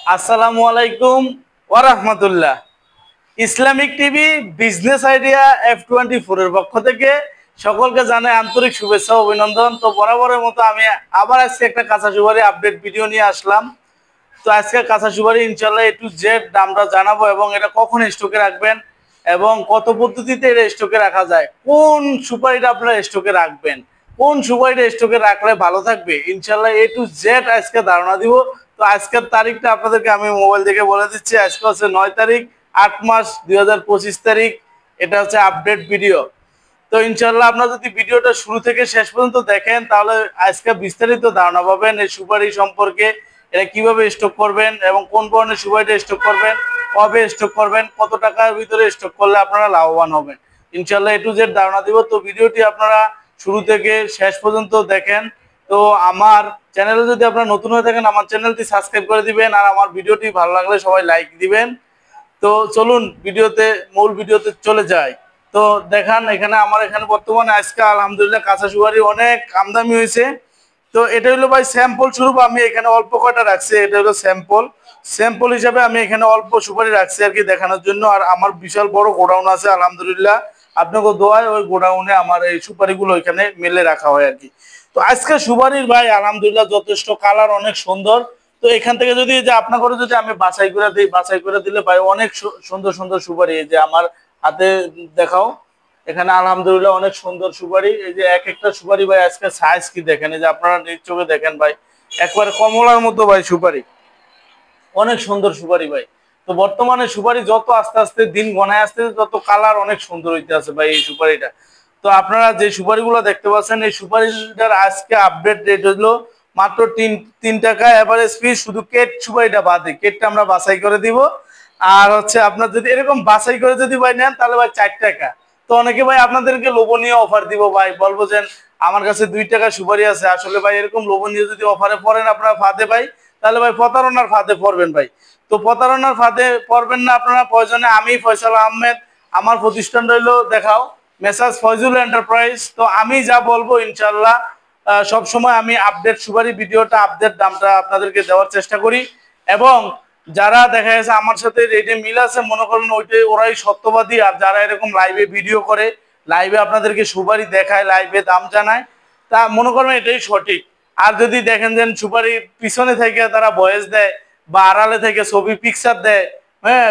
আসসালামু আলাইকুম ওয়া রাহমাতুল্লাহ। Islamic TV business idea F24 এর পক্ষ থেকে সকলকে জানাই আন্তরিক শুভেচ্ছা ও অভিনন্দন। তো বরাবরের মতো আমি আবার আজকে একটা কাঁচা সুপারি আপডেট ভিডিও নিয়ে আসলাম। তো আজকে কাঁচা সুপারি ইনশাআল্লাহ A to Z দামটা জানাবো এবং এটা কখন স্টকে রাখবেন এবং কত পদ্ধতিতে এটা স্টকে রাখা যায়, কোন সুপারিটা আপনারা স্টকে রাখবেন, কোন সুপারিটা স্টকে রাখলে ভালো থাকবে, ইনশাআল্লাহ A to Z আজকে ধারণা দিব। তো আজকের তারিখটা আপনাদেরকে আমি মোবাইল থেকে বলে দিচ্ছি। আজকে হচ্ছে 9 তারিখ 8 মাস 2025 তারিখ। এটা হচ্ছে আপডেট ভিডিও। তো ইনশাআল্লাহ আপনারা যদি ভিডিওটা শুরু থেকে শেষ পর্যন্ত দেখেন তাহলে আজকে বিস্তারিত ধারণা পাবেন এই সুপারি সম্পর্কে। এটা কিভাবে স্টক করবেন এবং কোন ধরনের সুপারিটা স্টক করবেন, কবে স্টক করবেন, কত টাকার ভিতরে স্টক করলে আপনারা লাভবান হবেন, ইনশাআল্লাহ A to Z ধারণা দিব। তো ভিডিওটি আপনারা শুরু থেকে শেষ পর্যন্ত দেখেন। তো আমার চ্যানেলে যদি আপনারা নতুন হয়ে থাকেন আমার চ্যানেলটি সাবস্ক্রাইব করে দিবেন, আর আমার ভিডিওটি ভালো লাগলে সবাই লাইক দিবেন। তো চলুন মূল ভিডিওতে চলে যাই। তো দেখান এখানে আমার এখানে বর্তমানে আজকে আলহামদুলিল্লাহ কাঁচা সুপারি অনেক আমদানি হয়েছে। তো এটা হলো ভাই স্যাম্পল স্বরূপ আমি এখানে অল্প কয়টা রাখছি। এটা হলো স্যাম্পল হিসাবে আমি এখানে অল্প সুপারি রাখছি আর কি দেখানোর জন্য। আর আমার বিশাল বড় গোডাউন আছে আলহামদুলিল্লাহ, আপনাকে দোয়ায় ওই গোডাউনে আমার এই সুপারিগুলো এখানে মেলে রাখা হয় আর কি। তো আজকে সুপারির ভাই আলহামদুলিল্লাহ যথেষ্ট কালার অনেক সুন্দর। তো এখান থেকে যদি যে আপনাকে যদি আমি বাছাই করে দিই, বাছাই করে দিলে ভাই অনেক সুন্দর সুন্দর সুপারি এই যে আমার হাতে দেখাও। এখানে আলহামদুলিল্লাহ অনেক সুন্দর সুপারি। এই যে এক একটা সুপারি ভাই আজকে সাইজ কি দেখেন, এই যে আপনারা নিজ চোখে দেখেন ভাই, একবারে কমলার মতো ভাই সুপারি, অনেক সুন্দর সুপারি ভাই। তো বর্তমানে সুপারি যত আস্তে আস্তে দিন গণায় আসতে তত কালার অনেক সুন্দর হইতে আছে ভাই এই সুপারিটা। তো আপনারা যে সুপারিগুলো দেখতে পাচ্ছেন এই সুপারিটার আজকে আপডেট রেট হলো মাত্র তিন টাকা এভারেজ পিস, শুধু কেট সুপারিটা বাদে, কেটটা আমরা বাছাই করে দিব। আর হচ্ছে আপনার যদি এরকম বাছাই করে যদি ভাই নেন তাহলে ভাই 4 টাকা। তো অনেকে ভাই আপনাদেরকে লোভনীয় অফার দিব ভাই, বলবো যে আমার কাছে 2 টাকা সুপারি আছে। আসলে ভাই এরকম লোভনীয় যদি অফারে পড়েন আপনারা ফাঁদে ভাই, তাহলে ভাই প্রতারণার ফাঁদে পড়বেন ভাই। তো প্রতারণার ফাঁদে পড়বেন না আপনারা, প্রয়োজনে আমি ফয়সাল আহমেদ, আমার প্রতিষ্ঠান রইলো দেখাও মেসার্স ফয়জুল এন্টারপ্রাইজ। তো আমি যা বলবো ইনশাল্লাহ সব সময় আমি আপডেট সুপারি ভিডিওটা আপডেট দামটা আপনাদেরকে দেওয়ার চেষ্টা করি। এবং যারা দেখা যাচ্ছে আমার সাথে রেটে মিল আছে মনে করেন ওইটাই ওরাই সত্যবাদী। আর যারা এরকম লাইভে ভিডিও করে, লাইভে আপনাদেরকে সুপারি দেখায়, লাইভে দাম জানায়, তা মনে করেন এটাই সঠিক। আর যদি দেখেন যে সুপারির পিছনে থেকে তারা ভয়েস দেয় বা আড়ালে থেকে ছবি পিকচার দেয়, হ্যাঁ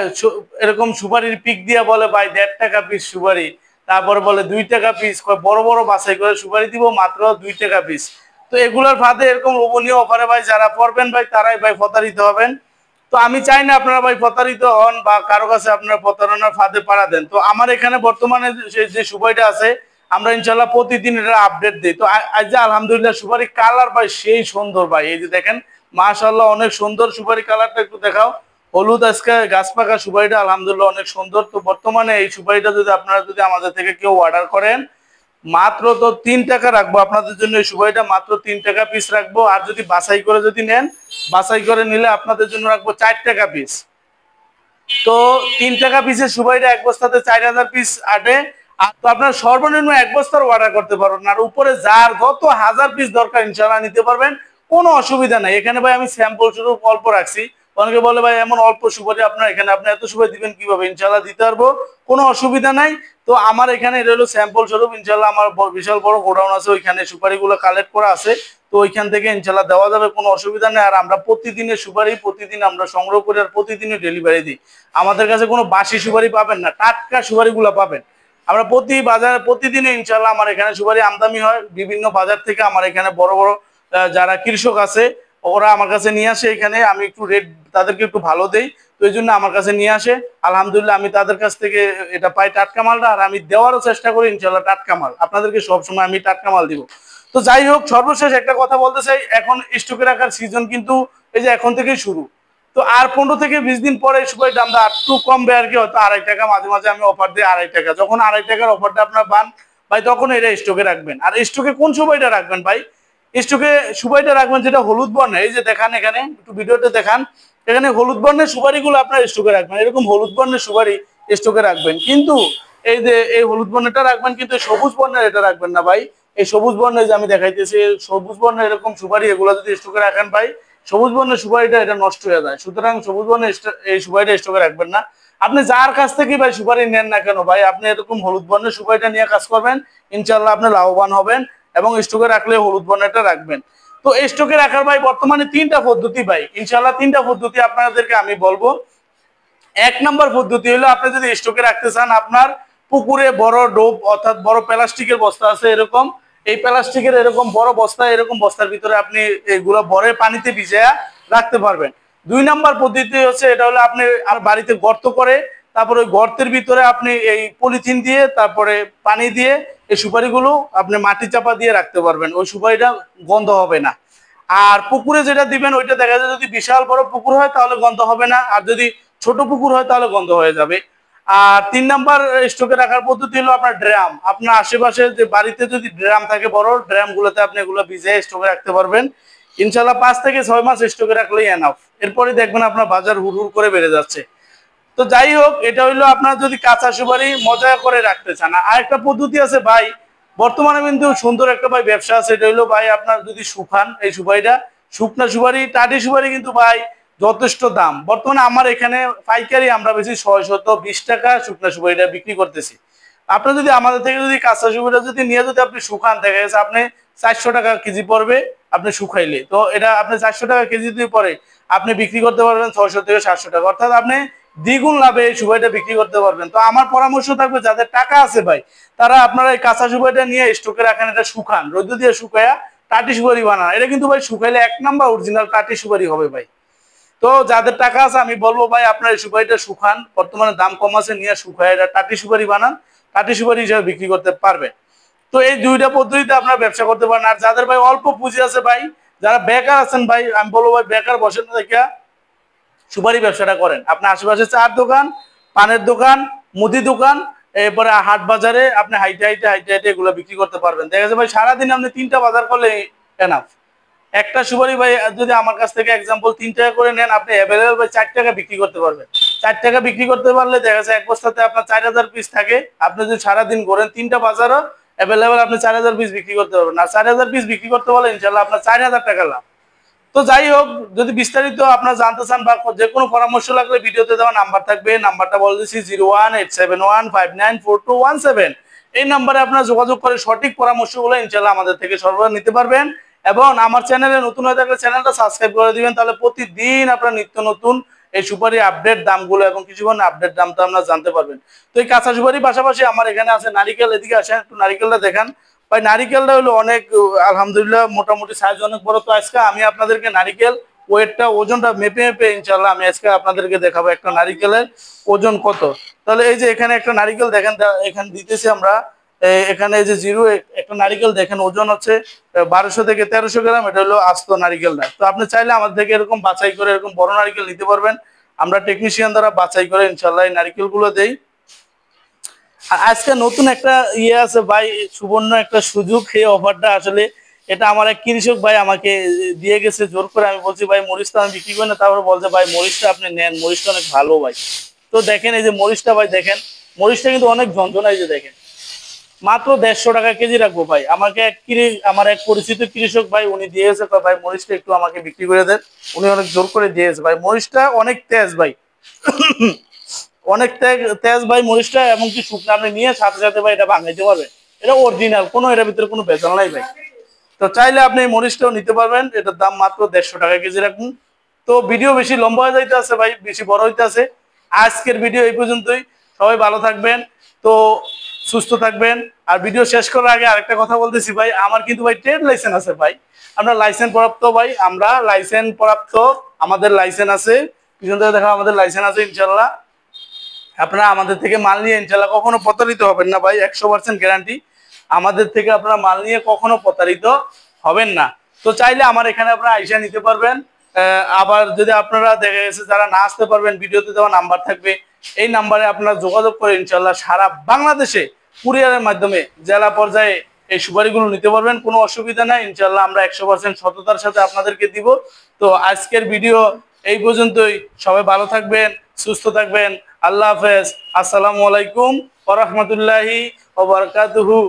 এরকম সুপারির পিক দিয়ে বলে ভাই 1.5 টাকা পিস সুপারি, তারপরে বলে 2 টাকা পিস, বড় বড় বাছাই করে সুপারি দিব মাত্র 2 টাকা পিস। তো এগুলোর ফাঁদে এরকম লোভনীয় অফারে ভাই যারা পড়বেন ভাই তারাই ভাই প্রতারিত হবেন। তো আমি চাই না আপনারা ভাই প্রতারিত হন বা কারো কাছে আপনারা প্রতারণার ফাঁদে পাড়া দেন। তো আমার এখানে বর্তমানে যে সুপারিটা আছে আমরা ইনশাল্লাহ প্রতিদিন এটা আপডেট দিই। তো আজ যে আলহামদুলিল্লাহ সুপারি কালার ভাই সেই সুন্দর ভাই, এই যে দেখেন মাশাআল্লাহ অনেক সুন্দর সুপারি কালারটা একটু দেখাও। হলুদ আজকে গাছ পাকা সুপারিটা আলহামদুলিল্লাহ অনেক সুন্দর। তো বর্তমানে এই সুপারিটা যদি আপনারা যদি আমাদের থেকে কেউ অর্ডার করেন মাত্র তো 3 টাকা রাখবো আপনাদের জন্য, এই সুপারিটা মাত্র 3 টাকা পিস রাখবো। আর যদি বাছাই করে যদি নেন, বাছাই করে নিলে আপনাদের জন্য রাখবো 4 টাকা পিস। তো 3 টাকা পিসের সুপারিটা এক বস্তাতে 4000 পিস আটে। আর তো আপনার সর্বনিম্ন এক বস্তার অর্ডার করতে পারবেন, আর উপরে যার যত হাজার পিস দরকার ইনশাল্লাহ নিতে পারবেন, কোনো অসুবিধা নাই। এখানে ভাই আমি স্যাম্পল শুধু অল্প রাখছি। অনেকে বলে ভাই এমন অল্প সুপারি আপনার এখানে আপনি এত সুপারি দিবেন কিভাবে, ইনশাল্লাহ দিতে পারবো, কোনো অসুবিধা নাই। তো আমার এখানে এটা হলো স্যাম্পল স্বরূপ, ইনশাল্লাহ আমার বিশাল বড় গোডাউন আছে, ওইখানে সুপারিগুলো কালেক্ট করা আছে। তো ওইখান থেকে ইনশাল্লাহ দেওয়া যাবে, কোনো অসুবিধা নেই। আর আমরা প্রতিদিনের সুপারি প্রতিদিন আমরা সংগ্রহ করি আর প্রতিদিনই ডেলিভারি দিই। আমাদের কাছে কোনো বাসি সুপারি পাবেন না, টাটকা সুপারিগুলো পাবেন। আমরা প্রতিদিনে ইনশাল্লাহ আমার এখানে সুপারি আমদানি হয় বিভিন্ন বাজার থেকে। আমার এখানে বড় বড় যারা কৃষক আছে ওরা আমার কাছে নিয়ে আসে, এখানে আমি একটু রেট তাদেরকে একটু ভালো দেই, তো এই জন্য আমার কাছে নিয়ে আসে। আলহামদুলিল্লাহ আমি তাদের কাছ থেকে এটা পাই টাটকা মালটা, আর আমি দেওয়ারও চেষ্টা করি ইনশাল্লাহ টাটকা মাল, আপনাদেরকে সবসময় আমি টাটকা মাল দিব। তো যাই হোক, সর্বশেষ একটা কথা বলতে চাই, এখন স্টকে রাখার সিজন কিন্তু এই যে এখন থেকেই শুরু। তো আর 15 থেকে 20 দিন পরে সুপারির দামটা একটু কমবে আর কি, হয়তো 2.5 টাকা। মাঝে মাঝে আমি অফার দিই 2.5 টাকা। যখন 2.5 টাকার অফারটা আপনার পান ভাই তখন এটা স্টকে রাখবেন। আর স্টকে কোন সুপারিটা রাখবেন ভাই, স্টকে সুপারিটা রাখবেন যেটা হলুদ বর্ণের, এই যে দেখান এখানে একটু ভিডিওতে দেখান, এখানে হলুদ বর্ণের সুপারিগুলো আপনার স্টকে রাখবেন, এরকম হলুদ বর্ণের সুপারি স্টকে রাখবেন। কিন্তু এই যে এই হলুদ বর্ণেরটা রাখবেন, কিন্তু সবুজ বর্ণের এটা রাখবেন না ভাই। এই সবুজ বর্ণের যে আমি দেখাইতেছি, সবুজ বর্ণের এরকম সুপারি এগুলো যদি স্টকে রাখেন ভাই সবুজ বর্ণের সুপারিটা এটা নষ্ট হয়ে যায়। সুতরাং সবুজ বর্ণের এই সুপারিটা স্টকে রাখবেন না। আপনি যার কাছ থেকে ভাই সুপারি নেন না কেন ভাই, আপনি এরকম হলুদ বর্ণের সুপারিটা নিয়ে কাজ করবেন, ইনশাল্লাহ আপনি লাভবান হবেন। এবং স্টকে রাখলে হলুদ বর্ণেরটা রাখবেন। তো স্টকে রাখার ভাই বর্তমানে 3টা পদ্ধতি ভাই, ইনশাল্লাহ 3টা পদ্ধতি আপনাদেরকে আমি বলবো। 1 নম্বর পদ্ধতি হলো, আপনি যদি স্টকে রাখতে চান, আপনার পুকুরে বড় ডোব অর্থাৎ বড় প্লাস্টিকের বস্তা আছে এরকম, এই প্লাস্টিকের এরকম বড় বস্তা, এরকম বস্তার ভিতরে আপনি এগুলো ভরে পানিতে ভিজায়া রাখতে পারবেন। 2 নম্বর পদ্ধতি হচ্ছে, এটা হলো আপনি আর বাড়িতে গর্ত করে তারপর ওই গর্তের ভিতরে আপনি এই পলিথিন দিয়ে তারপরে পানি দিয়ে এই সুপারিগুলো আপনি মাটি চাপা দিয়ে রাখতে পারবেন, ওই সুপারিটা গন্ধ হবে না। আর পুকুরে যেটা দিবেন ওইটা দেখা যায় যদি বিশাল বড় পুকুর হয় তাহলে গন্ধ হবে না, আর যদি ছোট পুকুর হয় তাহলে গন্ধ হয়ে যাবে। আর 3 নাম্বার স্টকে রাখার পদ্ধতি হলো আপনার ড্রাম। আপনার আশেপাশে যে বাড়িতে যদি ড্রাম থাকে বড়, ড্রাম গুলোতে আপনি এগুলো ভিজিয়ে স্টকে রাখতে পারবেন। ইনশাল্লাহ 5 থেকে 6 মাস স্টকে রাখলেই এনাফ। এরপরে দেখবেন আপনার বাজার হুড় হুড় করে বেড়ে যাচ্ছে। তো যাই হোক, এটা হইলো আপনার যদি কাঁচা সুপারি মজা করে রাখতে চান। আর একটা পদ্ধতি আছে ভাই, বর্তমানে কিন্তু সুন্দর একটা ভাই ব্যবসা আছে, এটা হইলো ভাই আপনার যদি শুকান এই সুপারিটা, শুকনা সুপারি টাটি সুপারি কিন্তু ভাই যথেষ্ট দাম। বর্তমানে আমার এখানে পাইকারি আমরা বেশি 620 টাকা শুকনা সুপারিটা বিক্রি করতেছি। আপনি যদি আমাদের থেকে যদি কাঁচা সুপারিটা যদি নিয়ে যদি আপনি শুকান, দেখা গেছে আপনি 400 টাকা কেজি পড়বে আপনি শুকাইলে। তো এটা আপনি 400 টাকা কেজি দিয়ে পরে আপনি বিক্রি করতে পারবেন 600 থেকে 700 টাকা, অর্থাৎ আপনি দ্বিগুণ লাভে এই সুপারিটা বিক্রি করতে পারবেন। তো আমার পরামর্শ থাকবে, যাদের টাকা আছে ভাই, তারা আপনারা এই কাঁচা সুপারিটা নিয়ে স্টকে রাখেন, এটা শুকান, রোদ দিয়ে শুকায়া টাটি সুপারি বানান। এটা কিন্তু ভাই শুকাইলে 1 নাম্বার অরিজিনাল টাটি সুপারি হবে ভাই। তো যাদের টাকা আছে আমি বলবো ভাই আপনার এই সুপারিটা শুকান, বর্তমানে দাম কম আছে, নিয়ে শুকায় এটা টাটি সুপারি বানান, টাটি সুপারি হিসেবে বিক্রি করতে পারবেন। তো এই 2টা পদ্ধতিতে আপনারা ব্যবসা করতে পারেন। আর যাদের ভাই অল্প পুঁজি আছে ভাই, যারা বেকার আছেন ভাই, আমি বলবো ভাই বেকার বসেন না দেখা সুপারি ব্যবসাটা করেন। আপনার আশেপাশে চার দোকান, পানের দোকান, মুদি দোকান, এরপরে হাট বাজারে আপনি হাইটে হাইটে হাইটে হাইটে এগুলো বিক্রি করতে পারবেন। দেখা যাচ্ছে ভাই সারাদিন আপনি 3টা বাজার করলে এনাফ। একটা সুপারি ভাই যদি আমার কাছ থেকে এক্সাম্পল 3 টাকা করে নেন, আপনি অ্যাভেলেবল ভাই 4 টাকা বিক্রি করতে পারবেন। 4 টাকা বিক্রি করতে পারলে দেখা যাচ্ছে এক বস্তাতে আপনার 4000 পিস থাকে। আপনি যদি সারাদিন ঘোরেন 3টা বাজারও অ্যাভেলেবল আপনি 4000 পিস বিক্রি করতে পারবেন। আর 4000 পিস বিক্রি করতে পারলে ইনশাল্লাহ আপনার 4000 টাকা লাভ। তো যাই হোক, যদি বিস্তারিত আপনারা জানতে চান বা যে কোনো পরামর্শ লাগলে ভিডিওতে দেওয়া নাম্বার থাকবে, নাম্বারটা বলে দিচ্ছি 0187159217। এই নাম্বারে আপনারা যোগাযোগ করে সঠিক পরামর্শগুলো ইনশাল্লাহ আমাদের থেকে সরবরাহ নিতে পারবেন। এবং আমার চ্যানেলে নতুন হয়ে থাকলে চ্যানেলটা সাবস্ক্রাইব করে দিবেন, তাহলে প্রতিদিন আপনারা নিত্য নতুন এই সুপারি আপডেট দামগুলো এবং কিছু আপডেট দামটা আপনারা জানতে পারবেন। তো এই কাঁচা সুপারির পাশাপাশি আমার এখানে আছে নারিকেল। এদিকে আসেন, একটু নারিকেলটা দেখেন ভাই। নারিকেলটা হলো অনেক আলহামদুলিল্লাহ মোটামুটি সাইজ অনেক বড়। তো আজকে আমি আপনাদেরকে নারিকেল ওয়েটটা ওজনটা মেপে মেপে ইনশাল্লাহ আমি আজকে আপনাদেরকে দেখাবো একটা নারিকেলের ওজন কত। তাহলে এই যে এখানে একটা নারিকেল দেখেন, এখানে দিতেছি আমরা, এখানে এই যে জিরো একটা নারিকেল দেখেন, ওজন হচ্ছে 1200 থেকে 1300 গ্রাম। এটা হলো আস্ত নারিকেলটা। তো আপনি চাইলে আমাদের থেকে এরকম বাছাই করে এরকম বড় নারিকেল নিতে পারবেন। আমরা টেকনিশিয়ান দ্বারা বাছাই করে ইনশাল্লাহ এই নারিকেলগুলো দেই। আজকে নতুন একটা ইয়ে আছে ভাই, সুবর্ণ একটা সুযোগ। এই অফারটা আসলে এটা আমার এক কৃষক ভাই আমাকে দিয়ে গেছে জোর করে। আমি বলছি ভাই মরিচটা আমি বিক্রি করি না, তারপরে বলছে ভাই মরিচটা আপনি নেন, মরিচটা অনেক ভালো ভাই। তো দেখেন এই যে মরিচটা ভাই, দেখেন মরিচটা কিন্তু অনেক ঝনঝনা। এই যে দেখেন মাত্র 150 টাকা কেজি রাখবো ভাই। আমাকে আমার এক পরিচিত কৃষক ভাই উনি দিয়েছে, ভাই মরিচটা একটু আমাকে বিক্রি করে দেন। উনি অনেক জোর করে দিয়েছে ভাই। মরিচটা অনেক তেজ ভাই, অনেক তেজ ভাই মরিচটা। এমনকি শুকনো আপনি নিয়ে সাথে সাথে ভাই এটা ভাঙাইতে পারবেন। এটা অরিজিনাল, কোনো এটার ভিতরে কোনো ভেজাল নাই ভাই। তো চাইলে আপনি এই মরিচটাও নিতে পারবেন। এটার দাম মাত্র 150 টাকা কেজি রাখুন। তো ভিডিও বেশি লম্বা হয়ে যাইতে আছে ভাই, বেশি বড় হইতে আছে। আজকের ভিডিও এই পর্যন্তই। সবাই ভালো থাকবেন, তো সুস্থ থাকবেন। আর ভিডিও শেষ করার আগে আরেকটা কথা বলতেছি ভাই, আমার কিন্তু ভাই ট্রেড লাইসেন্স আছে ভাই। আমরা লাইসেন্স প্রাপ্ত ভাই, আমরা লাইসেন্স প্রাপ্ত, আমাদের লাইসেন্স আছে। পিছন থেকে দেখা আমাদের লাইসেন্স আছে ইনশাল্লাহ। আপনারা আমাদের থেকে মাল নিয়ে ইনশাল্লাহ কখনো প্রতারিত হবেন না ভাই, 100% গ্যারান্টি। আমাদের থেকে আপনারা মাল নিয়ে কখনো প্রতারিত হবেন না। তো চাইলে আমার এখানে আপনারা আইসা নিতে পারবেন। আবার যদি আপনারা দেখা গেছে যারা না আসতে পারবেন, ভিডিওতে দেওয়া নাম্বার থাকবে, এই নাম্বারে আপনারা যোগাযোগ করে ইনশাল্লাহ সারা বাংলাদেশে কুরিয়ারের মাধ্যমে জেলা পর্যায়ে এই সুপারিগুলো নিতে পারবেন। কোনো অসুবিধা নাই ইনশাল্লাহ, আমরা 100% সততার সাথে আপনাদেরকে দিব। তো আজকের ভিডিও এই পর্যন্তই। সবাই ভালো থাকবেন, সুস্থ থাকবেন। আল্লাহ হাফেজ। আসসালামু আলাইকুম ওয়া রাহমাতুল্লাহি ওয়া বারাকাতুহু।